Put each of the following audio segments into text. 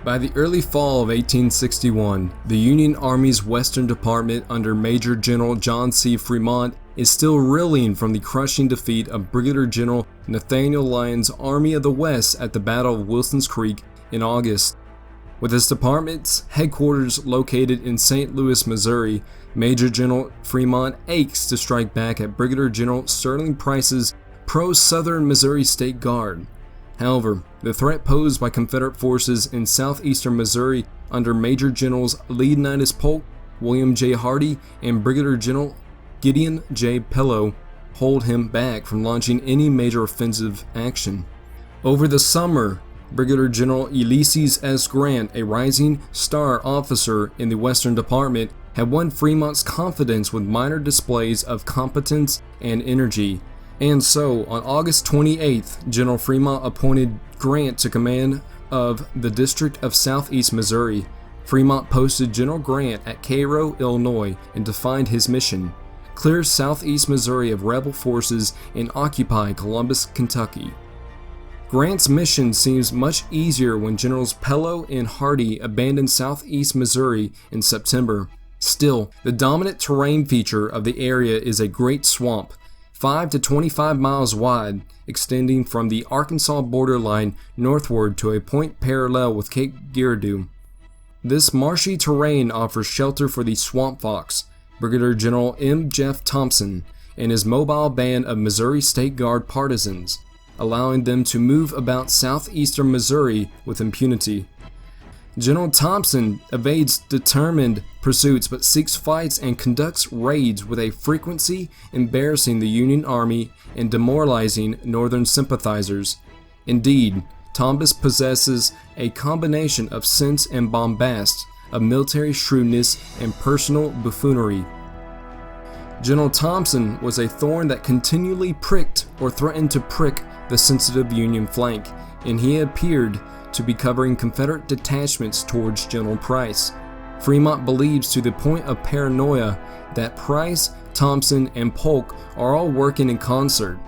By the early fall of 1861, the Union Army's Western Department under Major General John C. Fremont is still reeling from the crushing defeat of Brigadier General Nathaniel Lyon's Army of the West at the Battle of Wilson's Creek in August. With his department's headquarters located in St. Louis, Missouri, Major General Fremont aches to strike back at Brigadier General Sterling Price's pro-Southern Missouri State Guard. However, the threat posed by Confederate forces in southeastern Missouri under Major Generals Leonidas Polk, William J. Hardee, and Brigadier General Gideon J. Pillow hold him back from launching any major offensive action. Over the summer, Brigadier General Ulysses S. Grant, a rising star officer in the Western Department, had won Fremont's confidence with minor displays of competence and energy. And so, on August 28th, General Fremont appointed Grant to command of the District of Southeast Missouri. Fremont posted General Grant at Cairo, Illinois, and defined his mission: clear southeast Missouri of rebel forces and occupy Columbus, Kentucky. Grant's mission seems much easier when Generals Pillow and Hardee abandoned southeast Missouri in September. Still, the dominant terrain feature of the area is a great swamp, 5 to 25 miles wide, extending from the Arkansas borderline northward to a point parallel with Cape Girardeau. This marshy terrain offers shelter for the swamp fox, Brigadier General M. Jeff Thompson, and his mobile band of Missouri State Guard partisans, allowing them to move about southeastern Missouri with impunity. General Thompson evades determined pursuits but seeks fights and conducts raids with a frequency embarrassing the Union Army and demoralizing Northern sympathizers. Indeed, Thompson possesses a combination of sense and bombast, of military shrewdness and personal buffoonery. General Thompson was a thorn that continually pricked or threatened to prick the sensitive Union flank, and he appeared to be covering Confederate detachments towards General Price. Fremont believes to the point of paranoia that Price, Thompson, and Polk are all working in concert.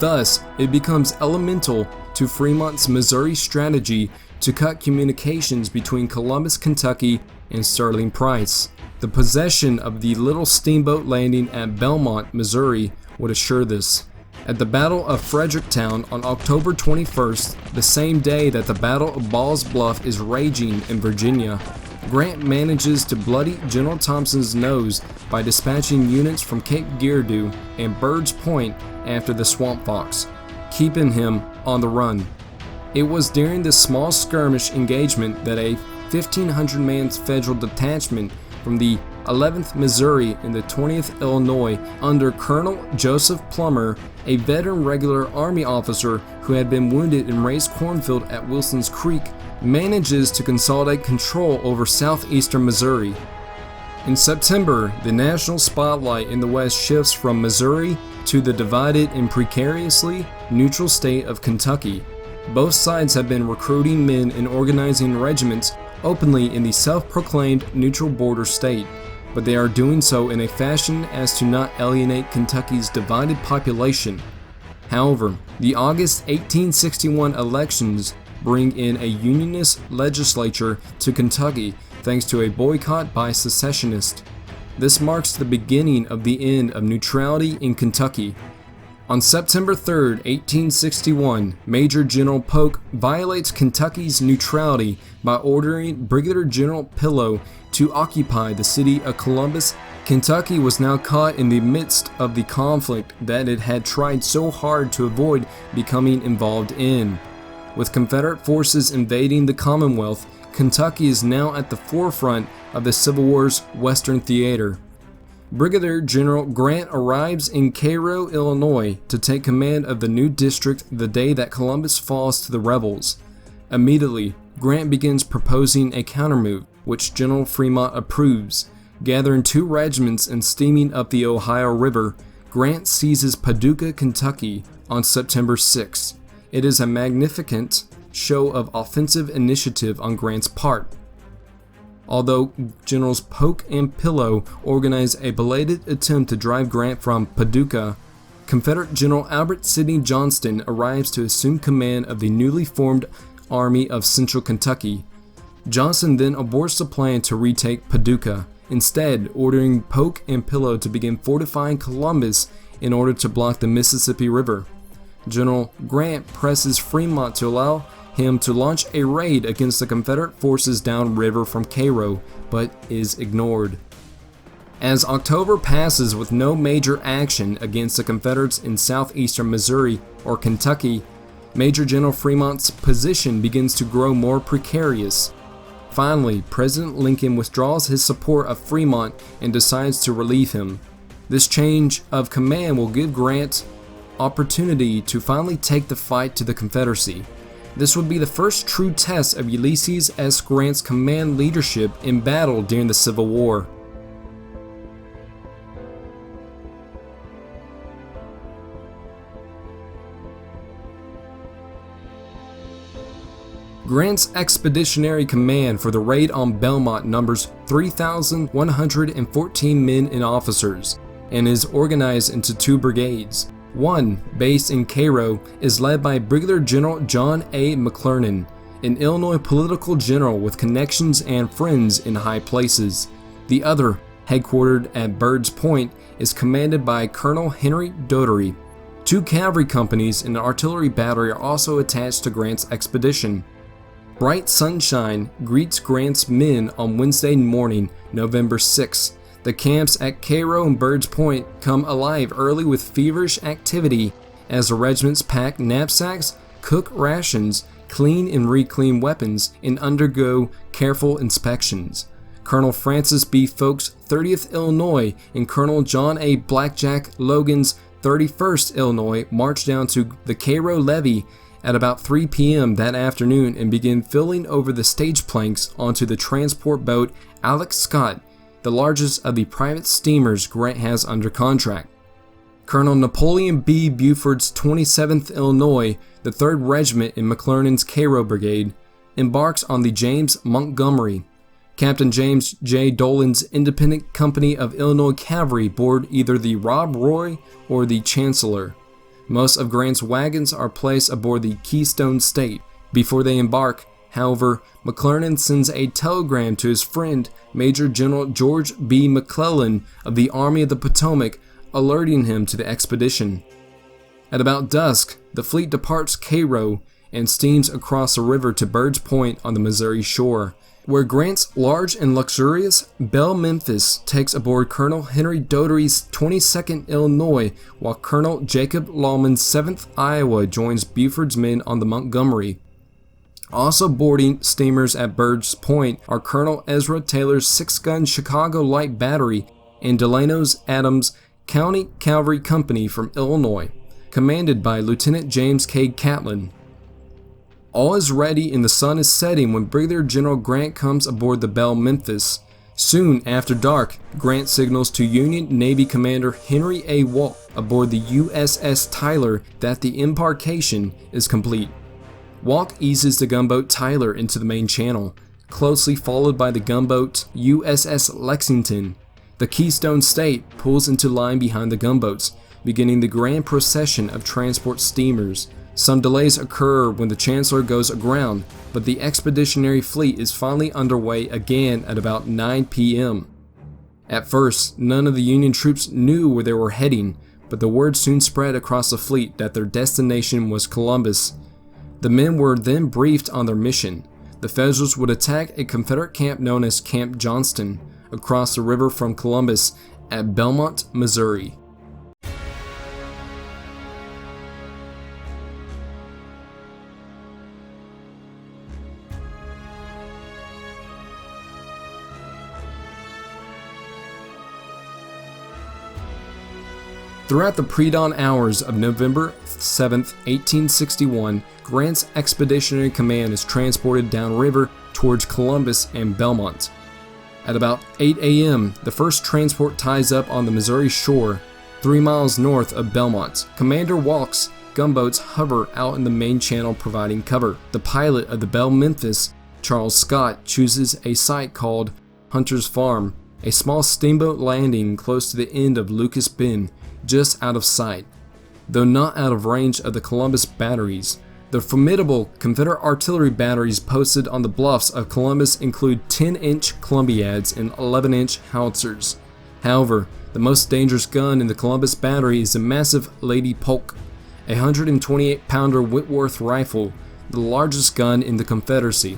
Thus, it becomes elemental to Fremont's Missouri strategy to cut communications between Columbus, Kentucky, and Sterling Price. The possession of the little steamboat landing at Belmont, Missouri, would assure this. At the Battle of Fredericktown on October 21st, the same day that the Battle of Ball's Bluff is raging in Virginia, Grant manages to bloody General Thompson's nose by dispatching units from Cape Girardeau and Bird's Point after the Swamp Fox, keeping him on the run. It was during this small skirmish engagement that a 1,500-man federal detachment from the 11th Missouri and the 20th Illinois under Colonel Joseph Plummer, a veteran regular Army officer who had been wounded in Ray's cornfield at Wilson's Creek, manages to consolidate control over southeastern Missouri. In September, the national spotlight in the West shifts from Missouri to the divided and precariously neutral state of Kentucky. Both sides have been recruiting men and organizing regiments openly in the self-proclaimed neutral border state, but they are doing so in a fashion as to not alienate Kentucky's divided population. However, the August 1861 elections bring in a Unionist legislature to Kentucky thanks to a boycott by secessionists. This marks the beginning of the end of neutrality in Kentucky. On September 3, 1861, Major General Polk violates Kentucky's neutrality by ordering Brigadier General Pillow to occupy the city of Columbus. Kentucky was now caught in the midst of the conflict that it had tried so hard to avoid becoming involved in. With Confederate forces invading the Commonwealth, Kentucky is now at the forefront of the Civil War's Western theater. Brigadier General Grant arrives in Cairo, Illinois to take command of the new district the day that Columbus falls to the rebels. Immediately, Grant begins proposing a countermove, which General Fremont approves. Gathering 2 regiments and steaming up the Ohio River, Grant seizes Paducah, Kentucky on September 6. It is a magnificent show of offensive initiative on Grant's part. Although Generals Polk and Pillow organize a belated attempt to drive Grant from Paducah, Confederate General Albert Sidney Johnston arrives to assume command of the newly formed Army of Central Kentucky. Johnston then aborts the plan to retake Paducah, instead ordering Polk and Pillow to begin fortifying Columbus in order to block the Mississippi River. General Grant presses Fremont to allow him to launch a raid against the Confederate forces downriver from Cairo, but is ignored. As October passes with no major action against the Confederates in southeastern Missouri or Kentucky, Major General Fremont's position begins to grow more precarious. Finally, President Lincoln withdraws his support of Fremont and decides to relieve him. This change of command will give Grant opportunity to finally take the fight to the Confederacy. This would be the first true test of Ulysses S. Grant's command leadership in battle during the Civil War. Grant's expeditionary command for the raid on Belmont numbers 3,114 men and officers, and is organized into two brigades. One, based in Cairo, is led by Brigadier General John A. McClernand, an Illinois political general with connections and friends in high places. The other, headquartered at Bird's Point, is commanded by Colonel Henry Dougherty. Two cavalry companies and an artillery battery are also attached to Grant's expedition. Bright sunshine greets Grant's men on Wednesday morning, November 6. The camps at Cairo and Bird's Point come alive early with feverish activity as the regiments pack knapsacks, cook rations, clean and reclean weapons, and undergo careful inspections. Colonel Francis B. Folk's 30th Illinois and Colonel John A. Blackjack Logan's 31st Illinois march down to the Cairo levee at about 3 p.m. that afternoon and begin filling over the stage planks onto the transport boat Alex Scott, the largest of the private steamers Grant has under contract. Colonel Napoleon B. Buford's 27th Illinois, the 3rd Regiment in McClernand's Cairo Brigade, embarks on the James Montgomery. Captain James J. Dolan's Independent Company of Illinois Cavalry board either the Rob Roy or the Chancellor. Most of Grant's wagons are placed aboard the Keystone State. Before they embark, however, McClernand sends a telegram to his friend Major General George B. McClellan of the Army of the Potomac, alerting him to the expedition. At about dusk, the fleet departs Cairo and steams across the river to Bird's Point on the Missouri shore, where Grant's large and luxurious Belle Memphis takes aboard Colonel Henry Dougherty's 22nd Illinois, while Colonel Jacob Lawman's 7th Iowa joins Buford's men on the Montgomery. Also boarding steamers at Bird's Point are Colonel Ezra Taylor's 6-gun Chicago Light Battery and Delano's Adams County Cavalry Company from Illinois, commanded by Lieutenant James K. Catlin. All is ready and the sun is setting when Brigadier General Grant comes aboard the Belle Memphis. Soon after dark, Grant signals to Union Navy Commander Henry A. Walk aboard the USS Tyler that the embarkation is complete. Walk eases the gunboat Tyler into the main channel, closely followed by the gunboat USS Lexington. The Keystone State pulls into line behind the gunboats, beginning the grand procession of transport steamers. Some delays occur when the Chancellor goes aground, but the expeditionary fleet is finally underway again at about 9 p.m. At first, none of the Union troops knew where they were heading, but the word soon spread across the fleet that their destination was Columbus. The men were then briefed on their mission. The Federals would attack a Confederate camp known as Camp Johnston, across the river from Columbus at Belmont, Missouri. Throughout the pre-dawn hours of November 7, 1861, Grant's expeditionary command is transported downriver towards Columbus and Belmont. At about 8 a.m., the first transport ties up on the Missouri shore, 3 miles north of Belmont. Commander Walk's gunboats hover out in the main channel providing cover. The pilot of the Belle Memphis, Charles Scott, chooses a site called Hunter's Farm, a small steamboat landing close to the end of Lucas Bend, just out of sight. Though not out of range of the Columbus batteries, The formidable Confederate artillery batteries posted on the bluffs of Columbus include 10-inch Columbiads and 11-inch howitzers. However, the most dangerous gun in the Columbus battery is the massive Lady Polk, a 128-pounder Whitworth rifle, the largest gun in the Confederacy.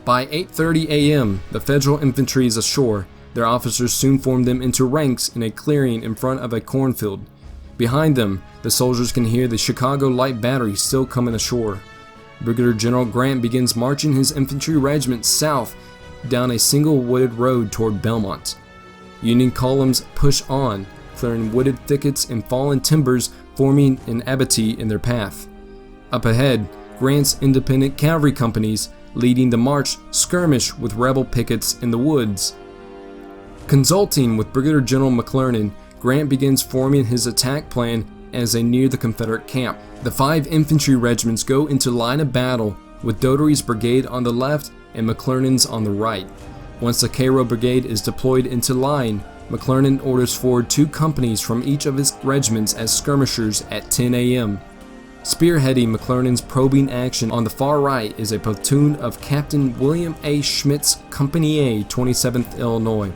By 8:30 a.m., the Federal infantry is ashore. Their officers soon form them into ranks in a clearing in front of a cornfield. Behind them, the soldiers can hear the Chicago Light Battery still coming ashore. Brigadier General Grant begins marching his infantry regiment south down a single wooded road toward Belmont. Union columns push on, clearing wooded thickets and fallen timbers, forming an abattis in their path. Up ahead, Grant's independent cavalry companies, leading the march, skirmish with rebel pickets in the woods. Consulting with Brigadier General McClernand, Grant begins forming his attack plan as they near the Confederate camp. The 5 infantry regiments go into line of battle, with Dougherty's brigade on the left and McClernand's on the right. Once the Cairo brigade is deployed into line, McClernand orders forward 2 companies from each of his regiments as skirmishers at 10 a.m. Spearheading McClernand's probing action on the far right is a platoon of Captain William A. Schmidt's Company A, 27th Illinois.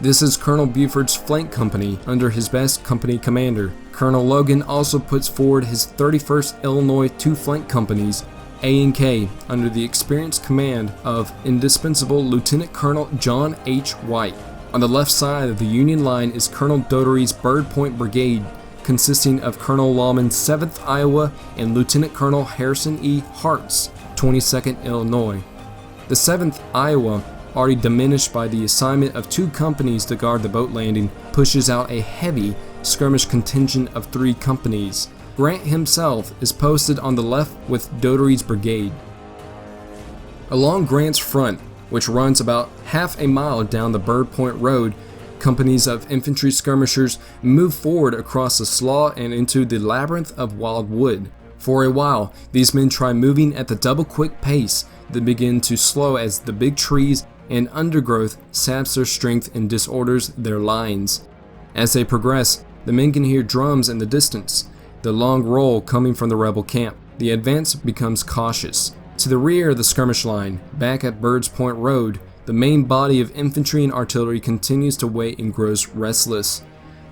This is Colonel Buford's flank company under his best company commander. Colonel Logan also puts forward his 31st Illinois 2 flank companies, A and K, under the experienced command of indispensable Lieutenant Colonel John H. White. On the left side of the Union line is Colonel Dougherty's Bird Point Brigade, consisting of Colonel Lawman's 7th Iowa and Lieutenant Colonel Harrison E. Hart's 22nd Illinois. The 7th Iowa, already diminished by the assignment of 2 companies to guard the boat landing, pushes out a heavy skirmish contingent of 3 companies. Grant himself is posted on the left with Dougherty's brigade. Along Grant's front, which runs about half a mile down the Bird Point Road, companies of infantry skirmishers move forward across the slough and into the labyrinth of wild wood. For a while, these men try moving at the double-quick pace, then begin to slow as the big trees and undergrowth saps their strength and disorders their lines. As they progress, the men can hear drums in the distance, the long roll coming from the rebel camp. The advance becomes cautious. To the rear of the skirmish line, back at Bird's Point Road, the main body of infantry and artillery continues to wait and grows restless.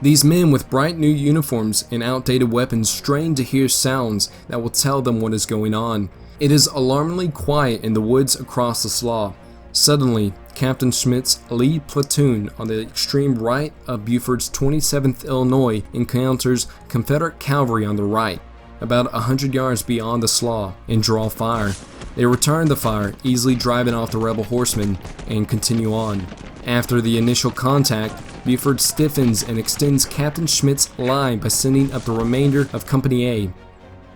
These men with bright new uniforms and outdated weapons strain to hear sounds that will tell them what is going on. It is alarmingly quiet in the woods across the slough. Suddenly, Captain Schmidt's lead platoon on the extreme right of Buford's 27th Illinois encounters Confederate cavalry on the right, about 100 yards beyond the slough, and draw fire. They return the fire, easily driving off the rebel horsemen, and continue on. After the initial contact, Buford stiffens and extends Captain Schmidt's line by sending up the remainder of Company A.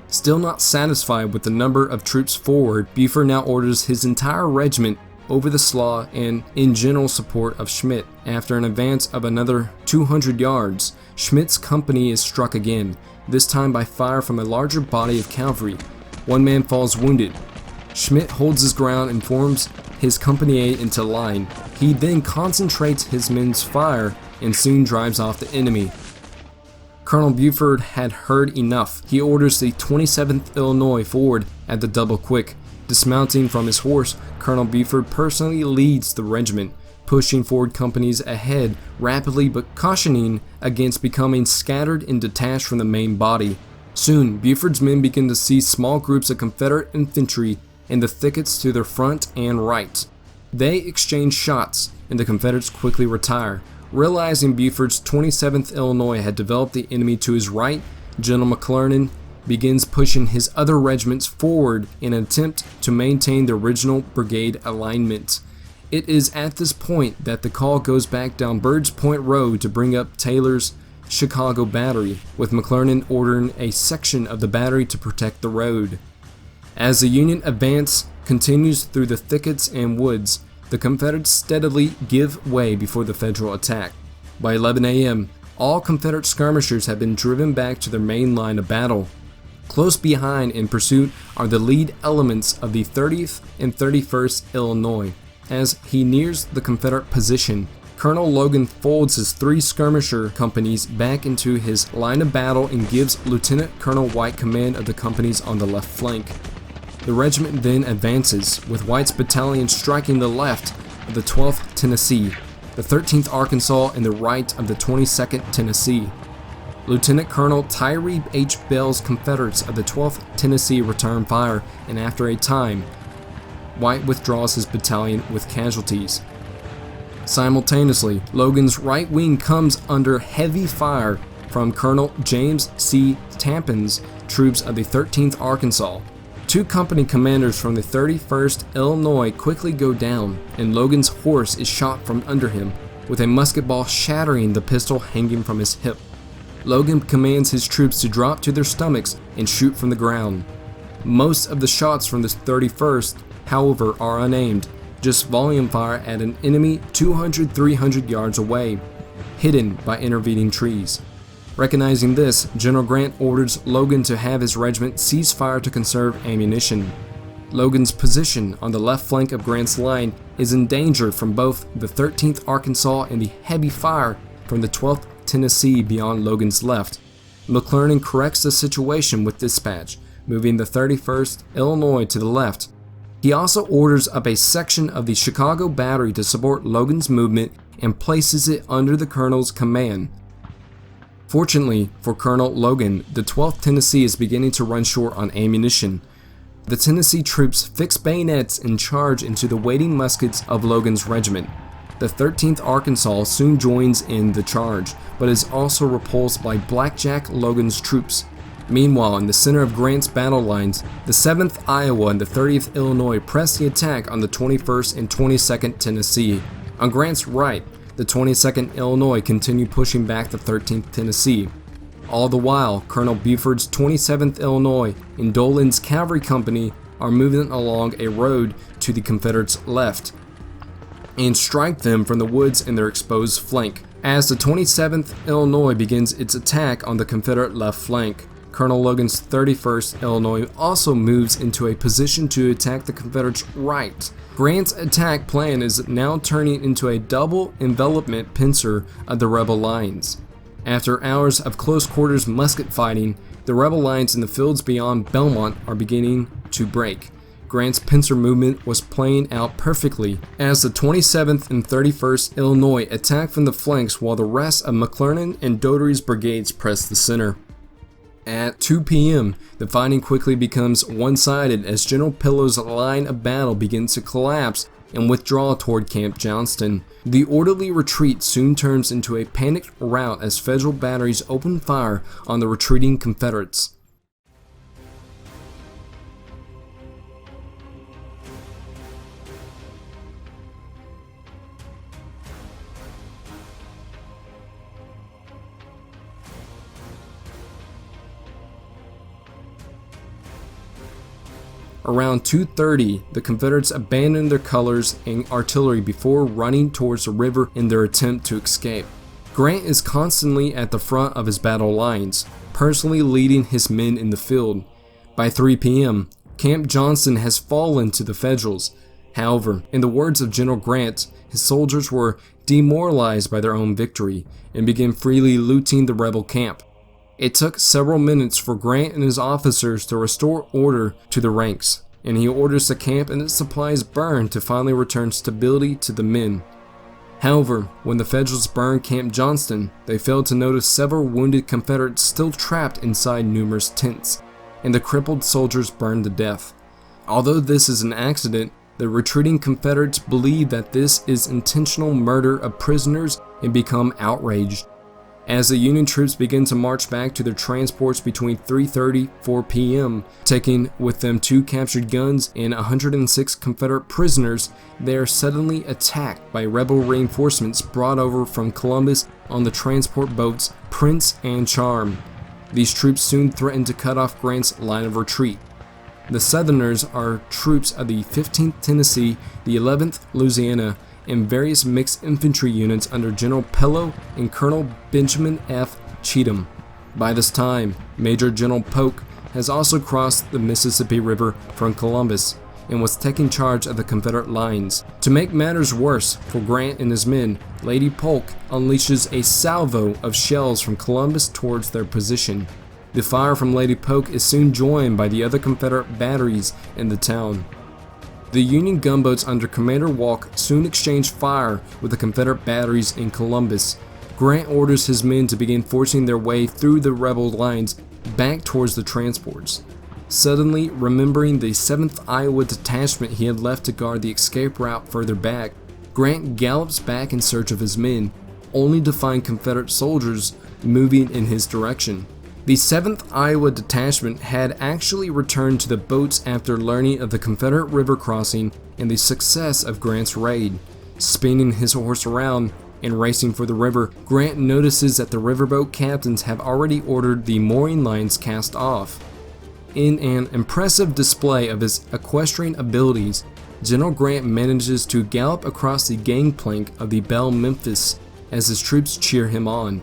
Still not satisfied with the number of troops forward, Buford now orders his entire regiment over the slough and in general support of Schmidt. After an advance of another 200 yards, Schmidt's company is struck again, this time by fire from a larger body of cavalry. 1 man falls wounded. Schmidt holds his ground and forms his Company A into line. He then concentrates his men's fire and soon drives off the enemy. Colonel Buford had heard enough. He orders the 27th Illinois forward at the double quick. Dismounting from his horse, Colonel Buford personally leads the regiment, pushing forward companies ahead rapidly but cautioning against becoming scattered and detached from the main body. Soon, Buford's men begin to see small groups of Confederate infantry in the thickets to their front and right. They exchange shots, and the Confederates quickly retire. Realizing Buford's 27th Illinois had developed the enemy to his right, General McClernand begins pushing his other regiments forward in an attempt to maintain the original brigade alignment. It is at this point that the call goes back down Bird's Point Road to bring up Taylor's Chicago Battery, with McClernand ordering a section of the battery to protect the road. As the Union advance continues through the thickets and woods, the Confederates steadily give way before the Federal attack. By 11 a.m., all Confederate skirmishers have been driven back to their main line of battle. Close behind in pursuit are the lead elements of the 30th and 31st Illinois. As he nears the Confederate position, Colonel Logan folds his 3 skirmisher companies back into his line of battle and gives Lieutenant Colonel White command of the companies on the left flank. The regiment then advances, with White's battalion striking the left of the 12th Tennessee, the 13th Arkansas, and the right of the 22nd Tennessee. Lieutenant Colonel Tyree H. Bell's Confederates of the 12th Tennessee return fire, and after a time, White withdraws his battalion with casualties. Simultaneously, Logan's right wing comes under heavy fire from Colonel James C. Tampin's troops of the 13th Arkansas. 2 company commanders from the 31st Illinois quickly go down, and Logan's horse is shot from under him, with a musket ball shattering the pistol hanging from his hip. Logan commands his troops to drop to their stomachs and shoot from the ground. Most of the shots from the 31st, however, are unaimed, just volume fire at an enemy 200-300 yards away, hidden by intervening trees. Recognizing this, General Grant orders Logan to have his regiment cease fire to conserve ammunition. Logan's position on the left flank of Grant's line is in danger from both the 13th Arkansas and the heavy fire from the 12th Tennessee beyond Logan's left. McClernand corrects the situation with dispatch, moving the 31st Illinois to the left. He also orders up a section of the Chicago Battery to support Logan's movement and places it under the colonel's command. Fortunately for Colonel Logan, the 12th Tennessee is beginning to run short on ammunition. The Tennessee troops fix bayonets and charge into the waiting muskets of Logan's regiment. The 13th Arkansas soon joins in the charge, but is also repulsed by Blackjack Logan's troops. Meanwhile, in the center of Grant's battle lines, the 7th Iowa and the 30th Illinois press the attack on the 21st and 22nd Tennessee. On Grant's right, the 22nd Illinois continue pushing back the 13th Tennessee. All the while, Colonel Buford's 27th Illinois and Dolan's cavalry company are moving along a road to the Confederates' left and strike them from the woods in their exposed flank. As the 27th Illinois begins its attack on the Confederate left flank, Colonel Logan's 31st Illinois also moves into a position to attack the Confederates' right. Grant's attack plan is now turning into a double envelopment pincer of the rebel lines. After hours of close quarters musket fighting, the rebel lines in the fields beyond Belmont are beginning to break. Grant's pincer movement was playing out perfectly as the 27th and 31st Illinois attacked from the flanks while the rest of McClernand and Dougherty's brigades pressed the center. At 2 p.m., the fighting quickly becomes one-sided as General Pillow's line of battle begins to collapse and withdraw toward Camp Johnston. The orderly retreat soon turns into a panicked rout as Federal batteries open fire on the retreating Confederates. Around 2:30, the Confederates abandoned their colors and artillery before running towards the river in their attempt to escape. Grant is constantly at the front of his battle lines, personally leading his men in the field. By 3 p.m., Camp Johnston has fallen to the Federals. However, in the words of General Grant, his soldiers were demoralized by their own victory and began freely looting the rebel camp. It took several minutes for Grant and his officers to restore order to the ranks, and he orders the camp and its supplies burned to finally return stability to the men. However, when the Federals burned Camp Johnston, they failed to notice several wounded Confederates still trapped inside numerous tents, and the crippled soldiers burned to death. Although this is an accident, the retreating Confederates believe that this is intentional murder of prisoners and become outraged. As the Union troops begin to march back to their transports between 3:30 and 4 p.m., taking with them 2 captured guns and 106 Confederate prisoners, they are suddenly attacked by rebel reinforcements brought over from Columbus on the transport boats Prince and Charm. These troops soon threaten to cut off Grant's line of retreat. The Southerners are troops of the 15th Tennessee, the 11th Louisiana, and various mixed infantry units under General Pillow and Colonel Benjamin F. Cheatham. By this time, Major General Polk has also crossed the Mississippi River from Columbus. and was taking charge of the Confederate lines. To make matters worse for Grant and his men, Lady Polk unleashes a salvo of shells from Columbus towards their position. The fire from Lady Polk is soon joined by the other Confederate batteries in the town. The Union gunboats under Commander Walk soon exchanged fire with the Confederate batteries in Columbus. Grant orders his men to begin forcing their way through the rebel lines back towards the transports. Suddenly, remembering the 7th Iowa Detachment he had left to guard the escape route further back, Grant gallops back in search of his men, only to find Confederate soldiers moving in his direction. The 7th Iowa Detachment had actually returned to the boats after learning of the Confederate river crossing and the success of Grant's raid. Spinning his horse around and racing for the river, Grant notices that the riverboat captains have already ordered the mooring lines cast off. In an impressive display of his equestrian abilities, General Grant manages to gallop across the gangplank of the Belle Memphis as his troops cheer him on.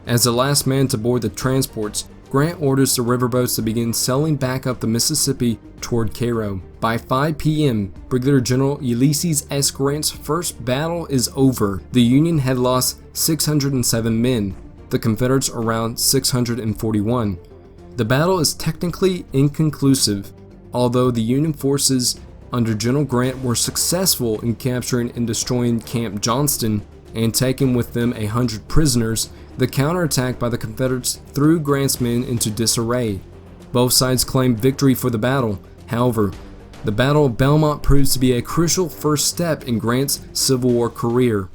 As the last man to board the transports, Grant orders the riverboats to begin sailing back up the Mississippi toward Cairo. By 5 p.m., Brigadier General Ulysses S. Grant's first battle is over. The Union had lost 607 men, the Confederates around 641. The battle is technically inconclusive, although the Union forces under General Grant were successful in capturing and destroying Camp Johnston and taking with them 100 prisoners. The counterattack by the Confederates threw Grant's men into disarray. Both sides claimed victory for the battle. However, the Battle of Belmont proves to be a crucial first step in Grant's Civil War career.